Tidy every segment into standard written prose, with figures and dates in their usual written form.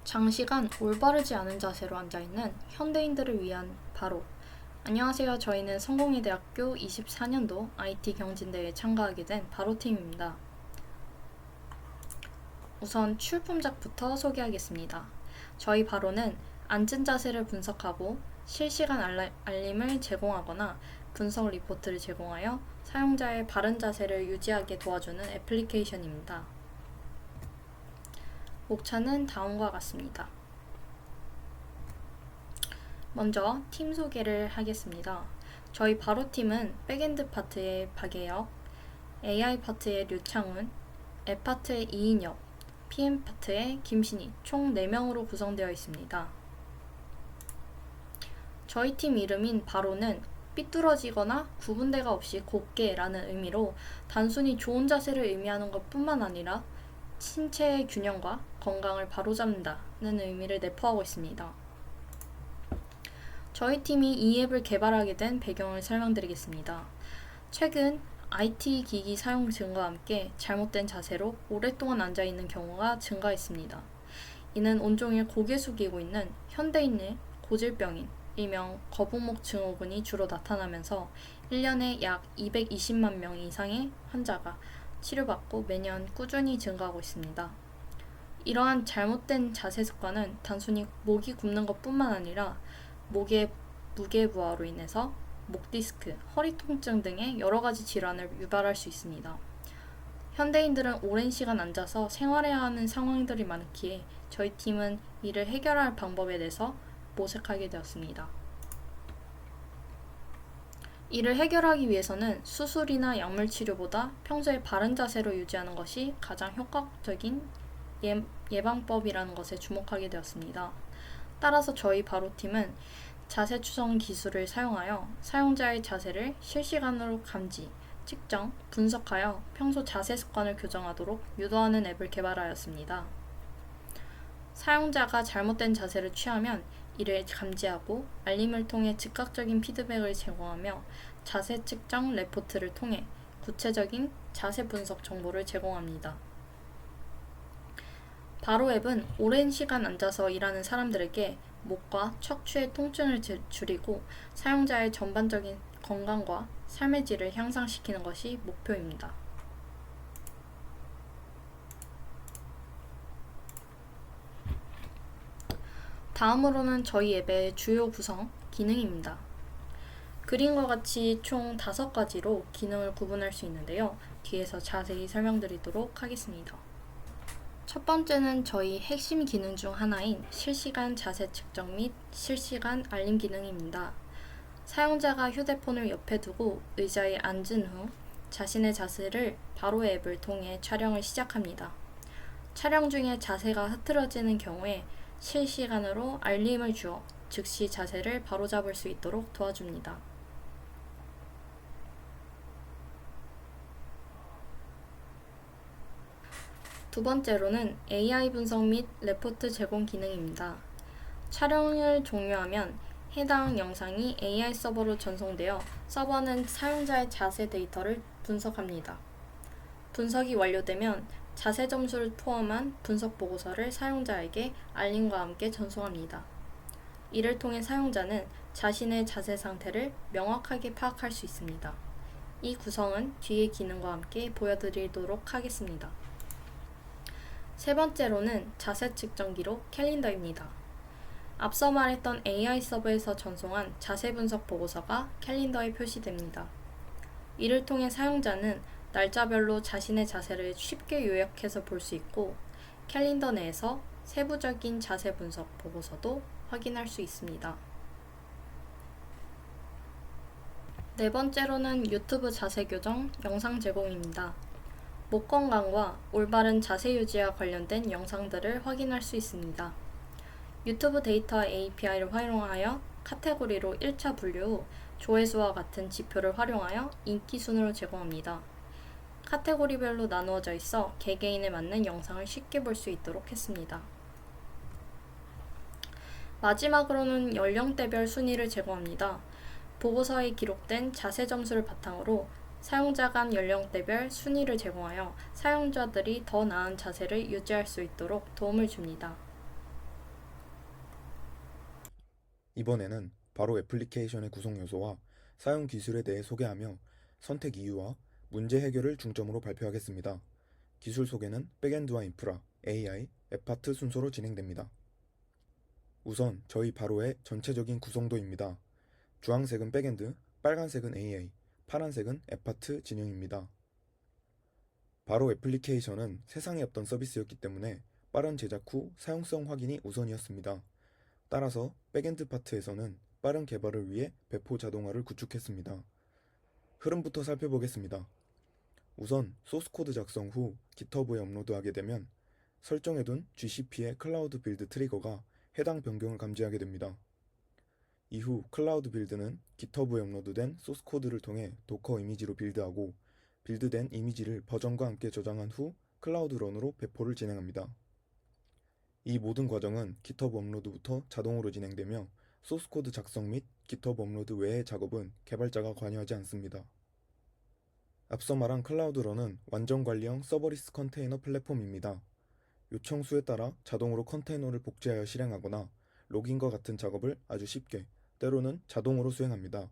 장시간 올바르지 않은 자세로 앉아있는 현대인들을 위한 바로. 안녕하세요. 저희는 성공회대학교 24년도 IT 경진대회에 참가하게 된 바로팀입니다. 우선 출품작부터 소개하겠습니다. 저희 바로는 앉은 자세를 분석하고 실시간 알림을 제공하거나 분석 리포트를 제공하여 사용자의 바른 자세를 유지하게 도와주는 애플리케이션입니다. 목차는 다음과 같습니다. 먼저 팀 소개를 하겠습니다. 저희 바로팀은 백엔드 파트의 박예혁, AI 파트의 류창훈, 앱 파트의 이인혁, PM 파트의 김신희 총 4명으로 구성되어 있습니다. 저희 팀 이름인 바로는 삐뚤어지거나 구분대가 없이 곱게 라는 의미로 단순히 좋은 자세를 의미하는 것 뿐만 아니라 신체의 균형과 건강을 바로잡는다는 의미를 내포하고 있습니다. 저희 팀이 이 앱을 개발하게 된 배경을 설명드리겠습니다. 최근 IT 기기 사용 증가와 함께 잘못된 자세로 오랫동안 앉아있는 경우가 증가했습니다. 이는 온종일 고개 숙이고 있는 현대인의 고질병인 일명 거북목 증후군이 주로 나타나면서 1년에 약 220만 명 이상의 환자가 치료받고 매년 꾸준히 증가하고 있습니다. 이러한 잘못된 자세 습관은 단순히 목이 굽는 것뿐만 아니라 목의 무게부하로 인해서 목 디스크, 허리 통증 등의 여러 가지 질환을 유발할 수 있습니다. 현대인들은 오랜 시간 앉아서 생활해야 하는 상황들이 많기에 저희 팀은 이를 해결할 방법에 대해서 모색하게 되었습니다. 이를 해결하기 위해서는 수술이나 약물 치료보다 평소에 바른 자세로 유지하는 것이 가장 효과적인 예방법이라는 것에 주목하게 되었습니다. 따라서 저희 바로팀은 자세 추정 기술을 사용하여 사용자의 자세를 실시간으로 감지, 측정, 분석하여 평소 자세 습관을 교정하도록 유도하는 앱을 개발하였습니다. 사용자가 잘못된 자세를 취하면 이를 감지하고 알림을 통해 즉각적인 피드백을 제공하며 자세 측정 레포트를 통해 구체적인 자세 분석 정보를 제공합니다. 바로 앱은 오랜 시간 앉아서 일하는 사람들에게 목과 척추의 통증을 줄이고 사용자의 전반적인 건강과 삶의 질을 향상시키는 것이 목표입니다. 다음으로는 저희 앱의 주요 구성, 기능입니다. 그림과 같이 총 5가지로 기능을 구분할 수 있는데요. 뒤에서 자세히 설명드리도록 하겠습니다. 첫 번째는 저희 핵심 기능 중 하나인 실시간 자세 측정 및 실시간 알림 기능입니다. 사용자가 휴대폰을 옆에 두고 의자에 앉은 후 자신의 자세를 바로 앱을 통해 촬영을 시작합니다. 촬영 중에 자세가 흐트러지는 경우에 실시간으로 알림을 주어 즉시 자세를 바로잡을 수 있도록 도와줍니다. 두 번째로는 AI 분석 및 레포트 제공 기능입니다. 촬영을 종료하면 해당 영상이 AI 서버로 전송되어 서버는 사용자의 자세 데이터를 분석합니다. 분석이 완료되면 자세 점수를 포함한 분석 보고서를 사용자에게 알림과 함께 전송합니다. 이를 통해 사용자는 자신의 자세 상태를 명확하게 파악할 수 있습니다. 이 구성은 뒤의 기능과 함께 보여드리도록 하겠습니다. 세 번째로는 자세 측정 기록 캘린더입니다. 앞서 말했던 AI 서버에서 전송한 자세 분석 보고서가 캘린더에 표시됩니다. 이를 통해 사용자는 날짜별로 자신의 자세를 쉽게 요약해서 볼 수 있고 캘린더 내에서 세부적인 자세 분석 보고서도 확인할 수 있습니다. 네 번째로는 유튜브 자세 교정 영상 제공입니다. 목 건강과 올바른 자세 유지와 관련된 영상들을 확인할 수 있습니다. 유튜브 데이터 API를 활용하여 카테고리로 1차 분류 후 조회수와 같은 지표를 활용하여 인기 순으로 제공합니다. 카테고리별로 나누어져 있어 개개인에 맞는 영상을 쉽게 볼 수 있도록 했습니다. 마지막으로는 연령대별 순위를 제공합니다. 보고서에 기록된 자세 점수를 바탕으로 사용자 간 연령대별 순위를 제공하여 사용자들이 더 나은 자세를 유지할 수 있도록 도움을 줍니다. 이번에는 바로 애플리케이션의 구성 요소와 사용 기술에 대해 소개하며 선택 이유와 문제 해결을 중점으로 발표하겠습니다. 기술 소개는 백엔드와 인프라, AI, 앱파트 순서로 진행됩니다. 우선 저희 바로의 전체적인 구성도입니다. 주황색은 백엔드, 빨간색은 AI, 파란색은 앱파트 진영입니다. 바로 애플리케이션은 세상에 없던 서비스였기 때문에 빠른 제작 후 사용성 확인이 우선이었습니다. 따라서 백엔드 파트에서는 빠른 개발을 위해 배포 자동화를 구축했습니다. 흐름부터 살펴보겠습니다. 우선 소스코드 작성 후 깃허브에 업로드하게 되면 설정해둔 GCP의 클라우드 빌드 트리거가 해당 변경을 감지하게 됩니다. 이후 클라우드 빌드는 깃허브에 업로드된 소스코드를 통해 도커 이미지로 빌드하고 빌드된 이미지를 버전과 함께 저장한 후 클라우드 런으로 배포를 진행합니다. 이 모든 과정은 깃허브 업로드부터 자동으로 진행되며 소스코드 작성 및 깃허브 업로드 외의 작업은 개발자가 관여하지 않습니다. 앞서 말한 클라우드 런은 완전 관리형 서버리스 컨테이너 플랫폼입니다. 요청 수에 따라 자동으로 컨테이너를 복제하여 실행하거나 로깅과 같은 작업을 아주 쉽게, 때로는 자동으로 수행합니다.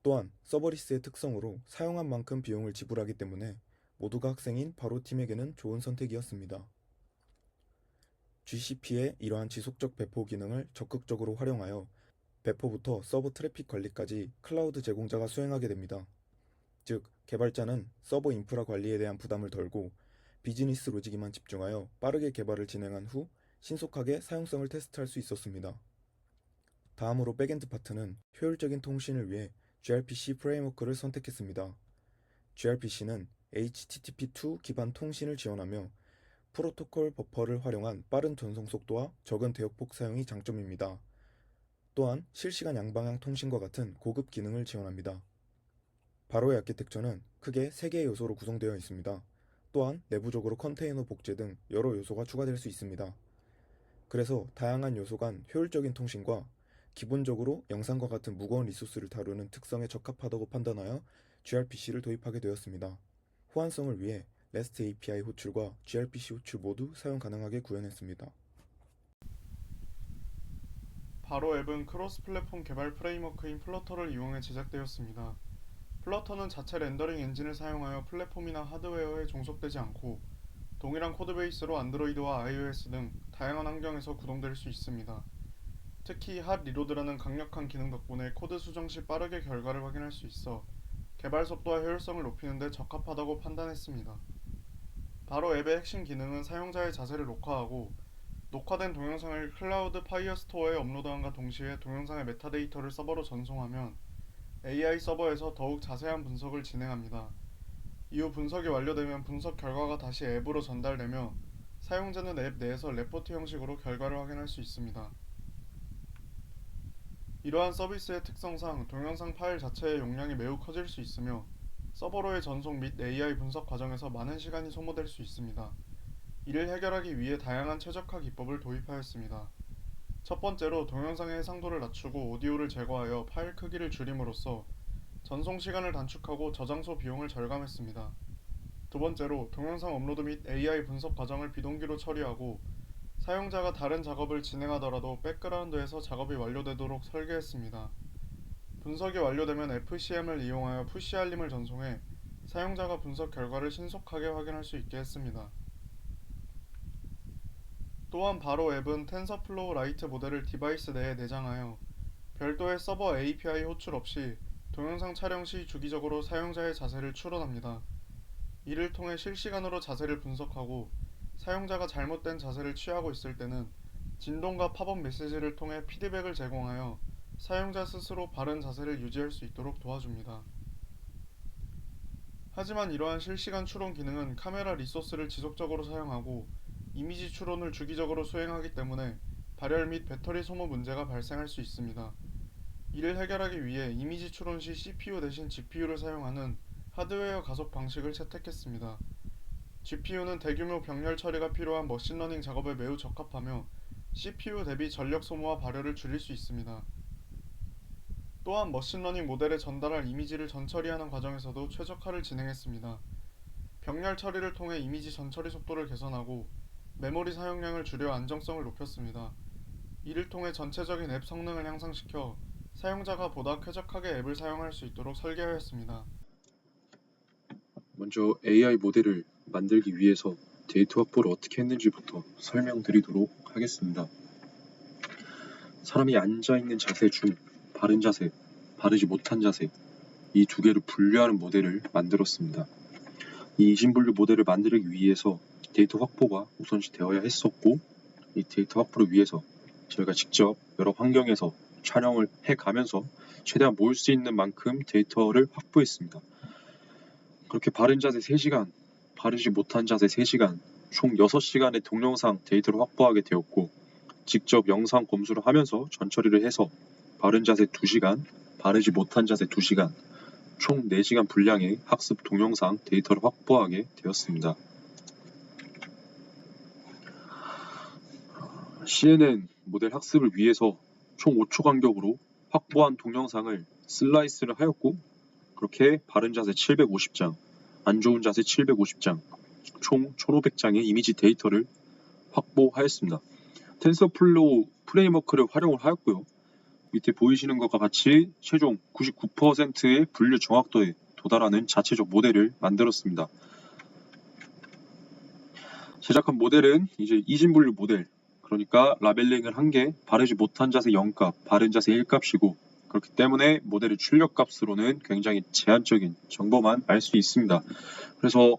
또한 서버리스의 특성으로 사용한 만큼 비용을 지불하기 때문에 모두가 학생인 바로 팀에게는 좋은 선택이었습니다. GCP의 이러한 지속적 배포 기능을 적극적으로 활용하여 배포부터 서버 트래픽 관리까지 클라우드 제공자가 수행하게 됩니다. 즉, 개발자는 서버 인프라 관리에 대한 부담을 덜고 비즈니스 로직에만 집중하여 빠르게 개발을 진행한 후 신속하게 사용성을 테스트할 수 있었습니다. 다음으로 백엔드 파트는 효율적인 통신을 위해 gRPC 프레임워크를 선택했습니다. gRPC는 HTTP2 기반 통신을 지원하며 프로토콜 버퍼를 활용한 빠른 전송 속도와 적은 대역폭 사용이 장점입니다. 또한 실시간 양방향 통신과 같은 고급 기능을 지원합니다. 바로의 아키텍처는 크게 3개의 요소로 구성되어 있습니다. 또한 내부적으로 컨테이너 복제 등 여러 요소가 추가될 수 있습니다. 그래서 다양한 요소 간 효율적인 통신과 기본적으로 영상과 같은 무거운 리소스를 다루는 특성에 적합하다고 판단하여 gRPC를 도입하게 되었습니다. 호환성을 위해 REST API 호출과 gRPC 호출 모두 사용 가능하게 구현했습니다. 바로 앱은 크로스 플랫폼 개발 프레임워크인 플러터를 이용해 제작되었습니다. 플러터는 자체 렌더링 엔진을 사용하여 플랫폼이나 하드웨어에 종속되지 않고 동일한 코드베이스로 안드로이드와 iOS 등 다양한 환경에서 구동될 수 있습니다. 특히 핫 리로드라는 강력한 기능 덕분에 코드 수정 시 빠르게 결과를 확인할 수 있어 개발 속도와 효율성을 높이는 데 적합하다고 판단했습니다. 바로 앱의 핵심 기능은 사용자의 자세를 녹화하고 녹화된 동영상을 클라우드 파이어스토어에 업로드함과 동시에 동영상의 메타데이터를 서버로 전송하면 AI 서버에서 더욱 자세한 분석을 진행합니다. 이후 분석이 완료되면 분석 결과가 다시 앱으로 전달되며 사용자는 앱 내에서 레포트 형식으로 결과를 확인할 수 있습니다. 이러한 서비스의 특성상 동영상 파일 자체의 용량이 매우 커질 수 있으며 서버로의 전송 및 AI 분석 과정에서 많은 시간이 소모될 수 있습니다. 이를 해결하기 위해 다양한 최적화 기법을 도입하였습니다. 첫 번째로 동영상의 해상도를 낮추고 오디오를 제거하여 파일 크기를 줄임으로써 전송 시간을 단축하고 저장소 비용을 절감했습니다. 두 번째로 동영상 업로드 및 AI 분석 과정을 비동기로 처리하고 사용자가 다른 작업을 진행하더라도 백그라운드에서 작업이 완료되도록 설계했습니다. 분석이 완료되면 FCM을 이용하여 푸시 알림을 전송해 사용자가 분석 결과를 신속하게 확인할 수 있게 했습니다. 또한 바로 앱은 텐서플로우 라이트 모델을 디바이스 내에 내장하여 별도의 서버 API 호출 없이 동영상 촬영 시 주기적으로 사용자의 자세를 추론합니다. 이를 통해 실시간으로 자세를 분석하고 사용자가 잘못된 자세를 취하고 있을 때는 진동과 팝업 메시지를 통해 피드백을 제공하여 사용자 스스로 바른 자세를 유지할 수 있도록 도와줍니다. 하지만 이러한 실시간 추론 기능은 카메라 리소스를 지속적으로 사용하고 이미지 추론을 주기적으로 수행하기 때문에 발열 및 배터리 소모 문제가 발생할 수 있습니다. 이를 해결하기 위해 이미지 추론 시 CPU 대신 GPU를 사용하는 하드웨어 가속 방식을 채택했습니다. GPU는 대규모 병렬 처리가 필요한 머신러닝 작업에 매우 적합하며 CPU 대비 전력 소모와 발열을 줄일 수 있습니다. 또한 머신러닝 모델에 전달할 이미지를 전처리하는 과정에서도 최적화를 진행했습니다. 병렬 처리를 통해 이미지 전처리 속도를 개선하고 메모리 사용량을 줄여 안정성을 높였습니다. 이를 통해 전체적인 앱 성능을 향상시켜 사용자가 보다 쾌적하게 앱을 사용할 수 있도록 설계하였습니다. 먼저 AI 모델을 만들기 위해서 데이터 확보를 어떻게 했는지부터 설명드리도록 하겠습니다. 사람이 앉아있는 자세 중 바른 자세, 바르지 못한 자세, 이 두 개를 분류하는 모델을 만들었습니다. 이 이심분류 모델을 만들기 위해서 데이터 확보가 우선시 되어야 했었고, 이 데이터 확보를 위해서 저희가 직접 여러 환경에서 촬영을 해가면서 최대한 모을 수 있는 만큼 데이터를 확보했습니다. 그렇게 바른 자세 3시간, 바르지 못한 자세 3시간, 총 6시간의 동영상 데이터를 확보하게 되었고, 직접 영상 검수를 하면서 전처리를 해서 바른 자세 2시간, 바르지 못한 자세 2시간, 총 4시간 분량의 학습 동영상 데이터를 확보하게 되었습니다. CNN 모델 학습을 위해서 총 5초 간격으로 확보한 동영상을 슬라이스를 하였고, 그렇게 바른 자세 750장, 안 좋은 자세 750장, 총 1500장의 이미지 데이터를 확보하였습니다. 텐서플로우 프레임워크를 활용을 하였고요. 밑에 보이시는 것과 같이 최종 99%의 분류 정확도에 도달하는 자체적 모델을 만들었습니다. 제작한 모델은 이제 이진분류 모델, 그러니까 라벨링을 한 게 바르지 못한 자세 0값, 바른 자세 1값이고, 그렇기 때문에 모델의 출력값으로는 굉장히 제한적인 정보만 알 수 있습니다. 그래서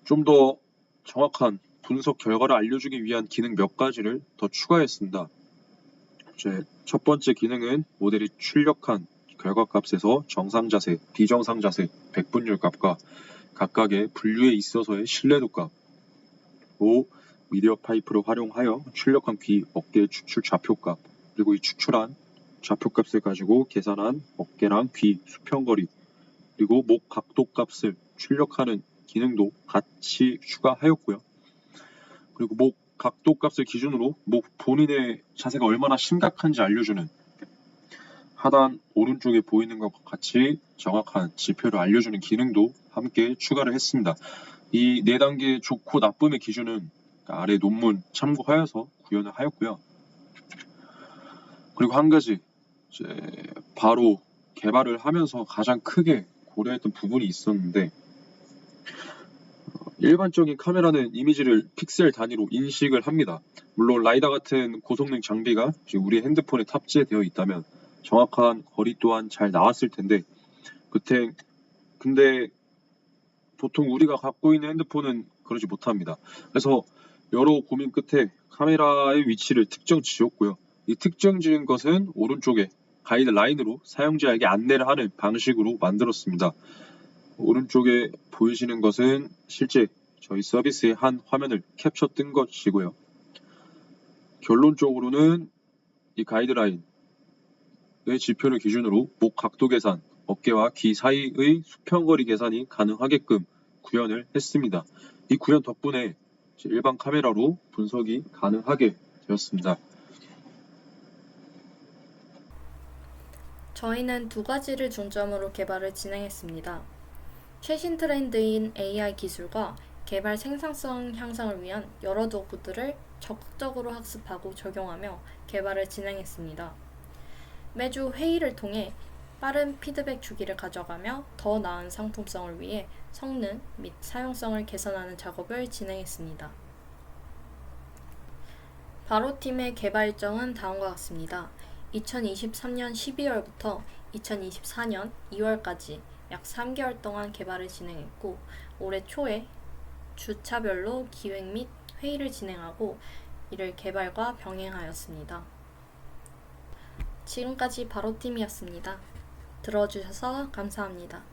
좀 더 정확한 분석 결과를 알려주기 위한 기능 몇 가지를 더 추가했습니다. 첫 번째 기능은 모델이 출력한 결과값에서 정상 자세, 비정상 자세, 백분율 값과 각각의 분류에 있어서의 신뢰도 값, 또 미디어 파이프를 활용하여 출력한 귀, 어깨 추출 좌표값, 그리고 이 추출한 좌표값을 가지고 계산한 어깨랑 귀, 수평거리, 그리고 목 각도 값을 출력하는 기능도 같이 추가하였고요. 그리고 목 각도 값을 기준으로 목 본인의 자세가 얼마나 심각한지 알려주는 하단 오른쪽에 보이는 것과 같이 정확한 지표를 알려주는 기능도 함께 추가를 했습니다. 이 4단계 좋고 나쁨의 기준은 아래 논문 참고하여서 구현을 하였고요. 그리고 한 가지 바로 개발을 하면서 가장 크게 고려했던 부분이 있었는데, 일반적인 카메라는 이미지를 픽셀 단위로 인식을 합니다. 물론 라이다 같은 고성능 장비가 우리 핸드폰에 탑재되어 있다면 정확한 거리 또한 잘 나왔을 텐데, 근데 보통 우리가 갖고 있는 핸드폰은 그러지 못합니다. 그래서 여러 고민 끝에 카메라의 위치를 특정 지었고요. 이 특정 지은 것은 오른쪽에 가이드라인으로 사용자에게 안내를 하는 방식으로 만들었습니다. 오른쪽에 보이시는 것은 실제 저희 서비스의 한 화면을 캡처 뜬 것이고요. 결론적으로는 이 가이드라인의 지표를 기준으로 목 각도 계산, 어깨와 귀 사이의 수평거리 계산이 가능하게끔 구현을 했습니다. 이 구현 덕분에 일반 카메라로 분석이 가능하게 되었습니다. 저희는 2가지를 중점으로 개발을 진행했습니다. 최신 트렌드인 AI 기술과 개발 생산성 향상을 위한 여러 도구들을 적극적으로 학습하고 적용하며 개발을 진행했습니다. 매주 회의를 통해 빠른 피드백 주기를 가져가며 더 나은 상품성을 위해 성능 및 사용성을 개선하는 작업을 진행했습니다. 바로팀의 개발 일정은 다음과 같습니다. 2023년 12월부터 2024년 2월까지 약 3개월 동안 개발을 진행했고, 올해 초에 주차별로 기획 및 회의를 진행하고 이를 개발과 병행하였습니다. 지금까지 바로팀이었습니다. 들어주셔서 감사합니다.